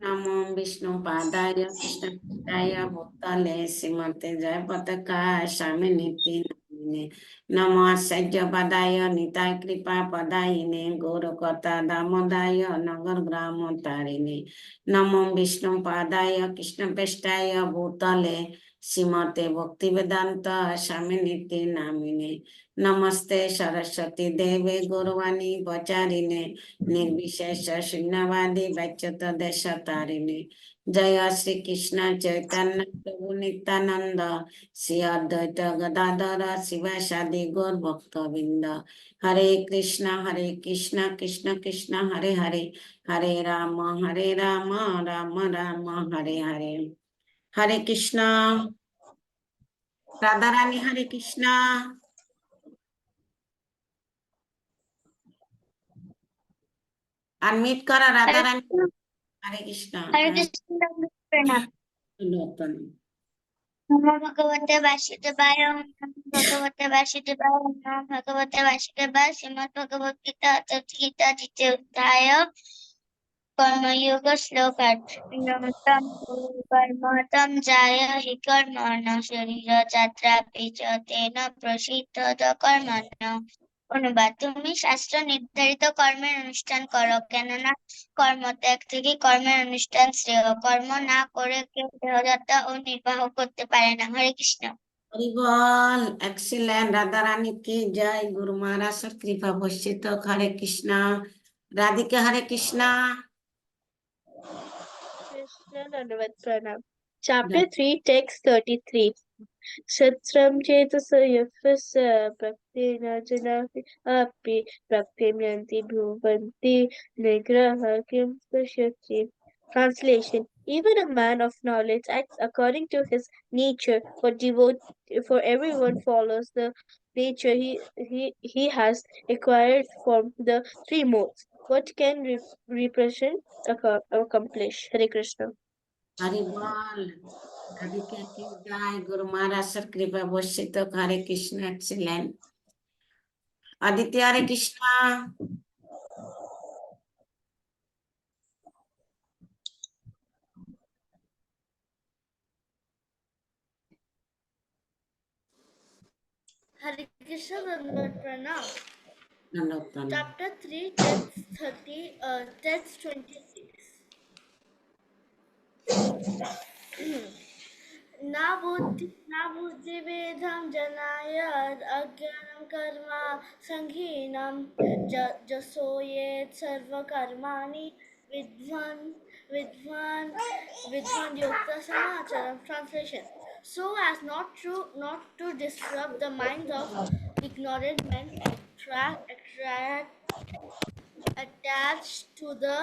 नमो विष्णुपादाय कृष्णपृष्ठाय भूतले श्रीमते जयपताकाय स्वामिनिति नामिने नमो आचार्यपदाय निताय कृपापदायिने गौरकर्ता दामोदाय नगरग्रामोत्तारिणे नमो विष्णुपादाय कृष्णपृष्ठाय भूतले श्रीमते भक्तिवेदांत स्वामिनिति नामिने नमस्ते सरस्वती देवे गौरवाणी प्रचारिणे निर्विशेष शून्यवादी व्यच्युत देशतारिणे जय श्री कृष्ण चैतन्य प्रभु नित्यानंद श्री अद्वैत गदाधर शिवासादि गौर भक्त वृंद हरे कृष्ण कृष्ण कृष्ण हरे हरे हरे राम राम राम हरे हरे हरे कृष्ण राधा रानी हरे कृष्ण अनम्यूट करो राधा रानी हरे कृष्ण हरे कृष्ण प्रणाम। नमो भगवते वासुदेवाय नमो भगवते वासुदेवाय नमो भगवते वासुदेवाय श्रीमद् भगवत गीता गीता द्वितीय अध्याय कर्मयोग श्लोकार्थ नियमतं कर्मतं जाय हि कर्मण शरीर যাত্রাপি চ তেন প্রসিদ্ধ কর্মণ্য। অনুবাদ, তুমি শাস্ত্র নির্ধারিত কর্মের অনুষ্ঠান করো, কেননা কর্ম ত্যাগ থেকে কর্মের অনুষ্ঠান শ্রেয়। কর্ম না করে কেউ দেহযাত্রা ও নির্বাহ করতে পারে না। হরে কৃষ্ণ। हरि बोल एक्सीलेंट राधा रानी की जय गुरु महाराज सर कृपा वर्षित हरे कृष्णा राधिका हरे Krishna Krishna Dandavat Pranam. Chapter 3, Text 33. Shatram Chetasa Yafasa Bhaktina Janapi Api Bhaktim Yanti Bhuvanti Nigraha Kim Pashyati. Translation. Even a man of knowledge acts according to his nature, for everyone follows the nature he has acquired from the three modes. What can repression accomplish? Hare Krishna. Hari बोल राधिका की जय गुरु महाराज सर कृपा वर्षित Hare Krishna excellent Aditya Hare Krishna Hare Krishna Dandavat Pranam. Nandottam Chapter 3, text 30, text 26. ना बुद्धि वेदं जनाय अज्ञानं कर्म संहीनं जसो ये सर्वकर्माणि विद्वान् युक्त समाचारम. Translation. So as not to disrupt the minds of ignorant men attached to the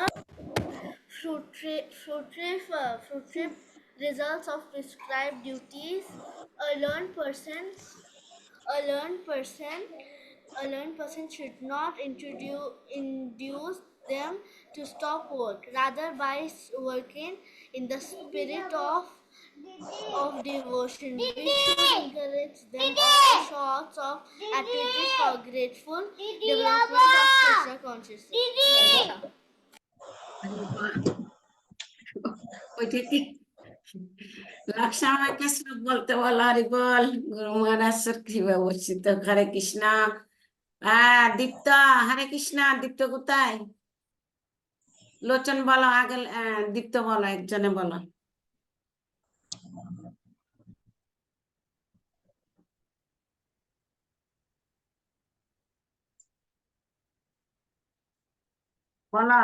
fruitive results of prescribed duties. A learned person, a learned person, a learned person should not induce them to stop work. Rather, by working in the spirit of devotion, we should encourage them all sorts of activities for grateful development of Krishna consciousness. Lakshman के सब बोलते बोला हरि बोल गुरु महाराज सर कृपा वर्षित हरे कृष्णा दीप्त हरे कृष्णा दीप्त कोথায় लोचन बोलो आगे दीप्त बोलो एक जने बोलो बोलो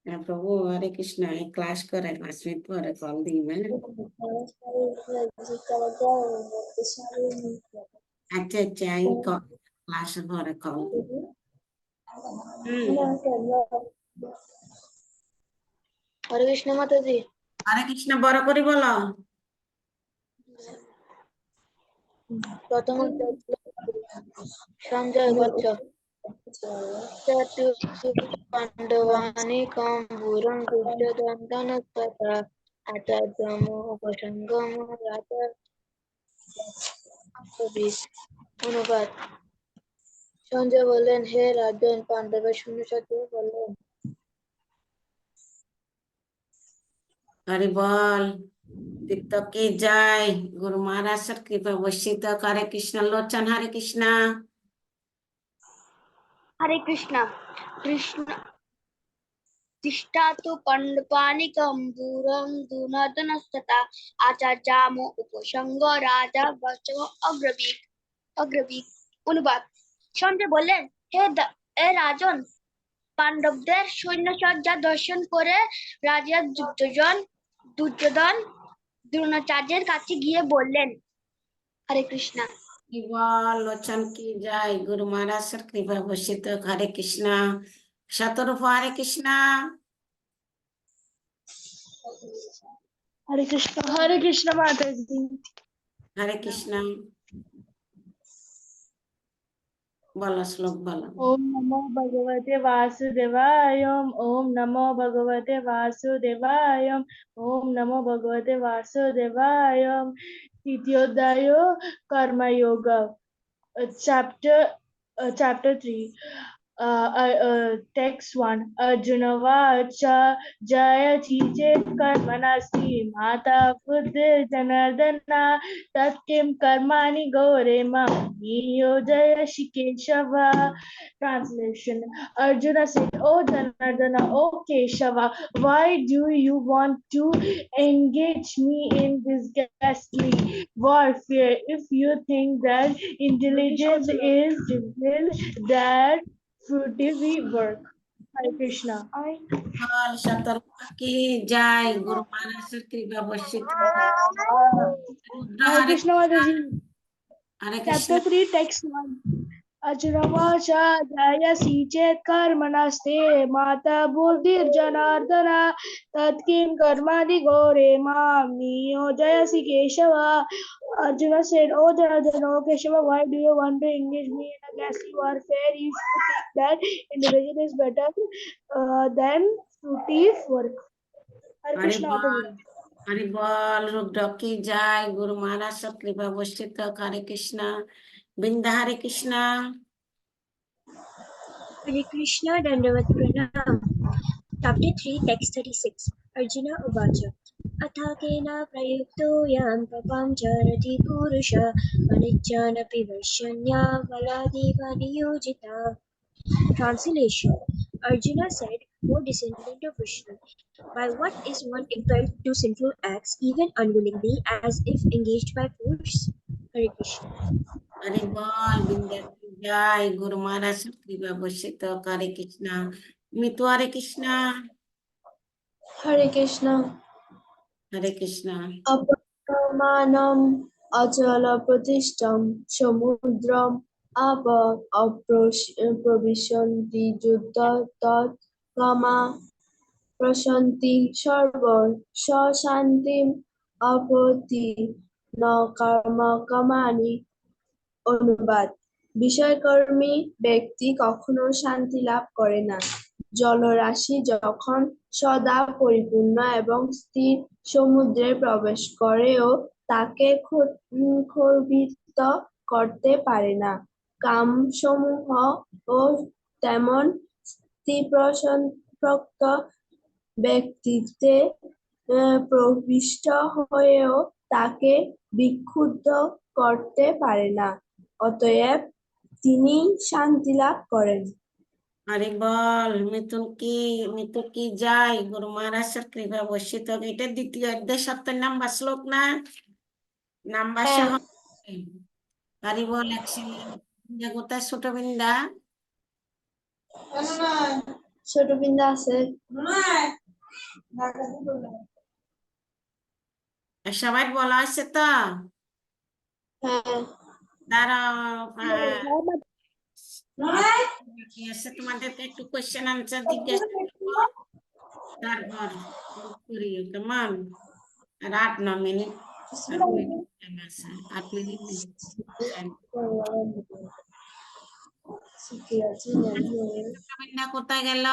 प्रभु हरे कृष्णा एक क्लास करे 5 मिनट पर कॉल दी मैं अच्छा आई क्लास पर कॉल हरे कृष्ण माता जी। हरे कृष्ण बड़ করে বলো प्रथम संजय गच्छ पांडवानि काम्बूरं दुर्योधनं तथा आचार्यमोपसंगम राजा। অনুবাদ, সঞ্জয় বললেন, হে রাজন, পাণ্ডবের সৈন্য সাথীরা বললেন, हरि बोल दीप्त की जय गुरु महाराज सर कृपा वर्षित हरे कृष्ण लोचन हरे Krishna Hare Krishna. Krishna Tishtatu Pandapanikambhuram Dunadunastata Acharjamo Upasango Raja Vachavo অগ্রবীক অনুবাদ সঞ্জয় বললেন, হে রাজন, পাণ্ডবদের সৈন্যসজ্জা দর্শন করে রাজা দুর্যোধন দ্রোণাচার্যের কাছে গিয়ে বললেন, হরে কৃষ্ণ। बोल लोचन की जय गुरु महाराज सर कृपा वर्षित हरे कृष्णा शतरूप हरे कृष्णा হরে কৃষ্ণ মাতাজি। हरे कृष्णा बोलो श्लोक बोलो ओम नमो भगवते वासुदेवाय। ओम नमो भगवते वासुदेवाय। ओम नमो भगवते वासुदेवाय। तृतीय अध्याय कर्मयोग। Chapter 3. Text 1. Arjuna vacha jayati chet karmanasti mata buddhi janardana tatkim karmani gaure mam niyojaya shikeshava. Translation. Arjuna said, "O Janardana, O Keshava, why do you want to engage me in this ghastly warfare? If you think that intelligence is revealed, that fruitively work." Hare Krishna. बोल शतरूप की जय गुरु महाराज सर कृपा वर्षित Rudra Hare Hare Krishna Mataji. Hare Chapter Krishna 3, Text 1. Ajnavacha jayasi chet karmanaste mata buddhir janardana tatkim karmadi gore mam niyojayasi Keshava. Arjuna said, "O Janardana, O Keshava, why do you want to engage me in a ghastly warfare if you think that intelligence is better than fruitive work?" Hare Hari Krishna बोल Mataji. Hari बोल रुद्र की जय गुरु महाराज सर कृपा वर्षित हरे कृष्ण बिंद हरे Krishna Hare Krishna Dandavat Pranam. Chapter 3, Text 36. Arjuna Uvacha. Athakena prayuktoyam papam charati purusha anicchanapi vaishanya valadiva niyojita. Translation. Arjuna said, O descendant of Vishnu, by what is one impelled to sinful acts even unwillingly as if engaged by force? Hare Krishna. Hari बोल बिंद की जय गुरु महाराज सर कृपा वर्षित हरे कृष्ण मितु हरे Krishna Hare Krishna. हरे कृष्ण अपमानम अचल प्रतिष्ठम समुद्रम आप अप्रविशन्ति युद्ध तत् कामा प्रशन्ति सर्व शान्तिम अपति न कर्म कामानि। অনুবাদ বিষয়কর্মী ব্যক্তি কখনো শান্তি লাভ করে না। জলরাশি যখন সদা পরিপূর্ণ এবং স্থির সমুদ্রে প্রবেশ করেও তাকে ক্ষোভিত করতে পারে না। কামসমূহ ও তেমন স্থিতিপ্রসক্ত ব্যক্তিত্বে প্রবিষ্ট হয়েও তাকে বিক্ষুব্ধ করতে পারে না। অতএব তিনি শান্তি লাভ করেন। हरि बोल मितु की जय गुरु महाराज सर कृपा वर्षित এটা দ্বিতীয় অধ্যায় 70 নাম্বার শ্লোক না নাম্বার সহ হরি বল একসঙ্গে কোথায় ছোট বিন্দা ছোট বিন্দা আছে। সবাই বলা আছে তো হ্যাঁ। দাঁড়াও কি আছে তোমাদেরকে একটু কোশ্চেন আনসার জিজ্ঞাসা করবো তারপর করি কেমন আর 8-9 মিনিট 8 মিনিট বিন্দা কোথায় গেল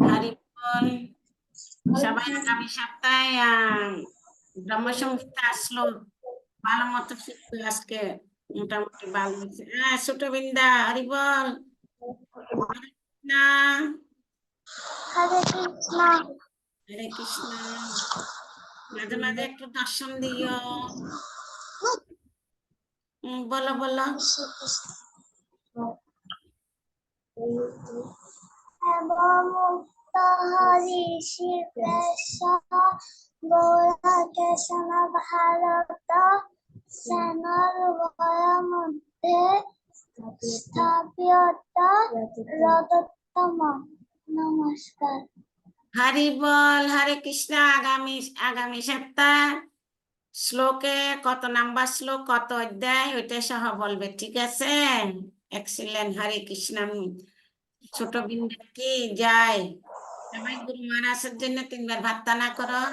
হরি বল সবাই আগামী সপ্তাহে ব্রহ্মসংহিতা আসলো ভালো মতো শিখতে আজকে মোটামুটি ভালো হয়েছে। হ্যাঁ ছোট বিন্দা হরি বল না হরে কৃষ্ণ হরে কৃষ্ণ মাঝে মাঝে একটু দর্শন দিও বলো বলো মুক্ত হরি শিবেশ গৌরাকেশন ভারত সেনর মধ্যে স্থাপিত রততম নমস্কার। হরি বল হরে কৃষ্ণ আগামী আগামী সপ্তাহ শ্লোকে কত নাম্বার শ্লোক কত অধ্যায় ওইটা সহ বলবে ঠিক আছে এক্সিলেন্ট হরে কৃষ্ণ ছোট বিন্দু কি যায় সবাই গুরু মহারাজের জন্য 3 বার প্রার্থনা করো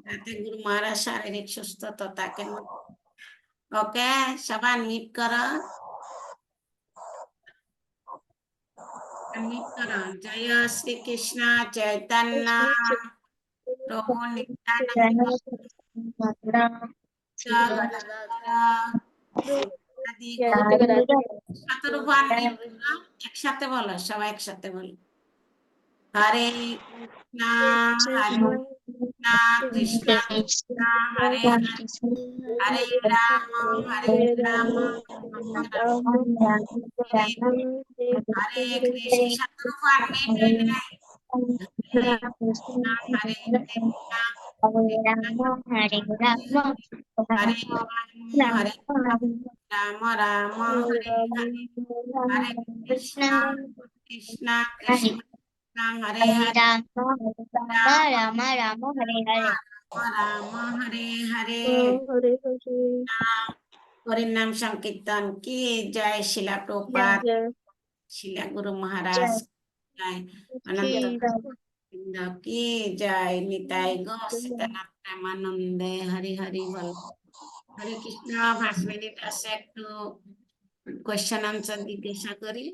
যাতে গুরু মহারাজ শারীরিক সুস্থতা থাকে ওকে সবাই মিট করো মিট করো জয় শ্রী কৃষ্ণ চৈতন্য প্রভু নিত্যানন্দ একসাথে বলো সবাই একসাথে বলো হরে কৃষ্ণ কৃষ্ণ হরে হরে হরে রাম হরে কৃষ্ণ শতরূপান মেটে নাই হরে হরে রাম হরে রাম হরে হরে রাম রাম হরে হরে হরে কৃষ্ণ কৃষ্ণ কৃষ্ণ হরে হরে রাম রাম রাম হরে হরে রাম হরে হরে হরে হরে হরির নাম সংকীর্তন কি জয় শিলা প্রপাত শিলা গুরু মহারাজ জয় অনন্ত বৃন্দ কি জয় নিতাই গো সীতানাথ প্রেমানন্দে হরি হরি বল হরে কৃষ্ণ 5 মিনিট আছে একটু কোয়েশ্চেন আনসার জিজ্ঞাসা করি